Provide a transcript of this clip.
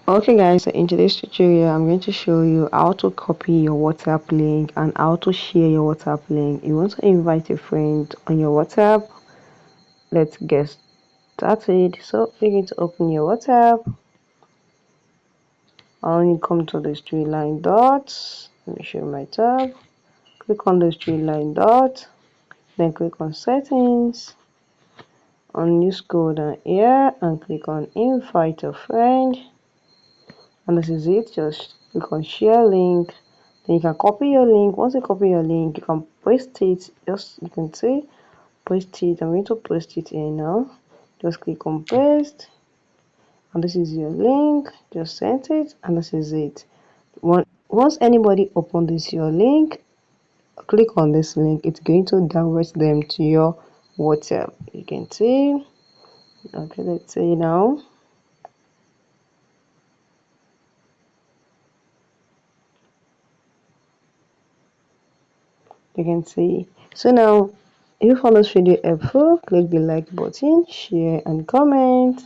Okay guys, so in today's tutorial I'm going to show you how to copy your WhatsApp link and how to share your WhatsApp link. You want to invite a friend on your WhatsApp. Let's get started. So you're going to open your WhatsApp and you come to this three line dots. Let me show you my tab. Click on this three line dot, then click on settings, and you scroll down here and click on invite a friend, and this is it. Just click on share link. Then you can copy your link. Once you copy your link, you can paste it. Just you can say paste it. I'm going to paste it here now. Just click on paste, and this is your link. Just send it, and this is it. Once anybody open this your link, click on this link. It's going to direct them to your WhatsApp. You can see. Okay, let's say now. You can see. So now, if you found this video helpful, click the like button, share and comment.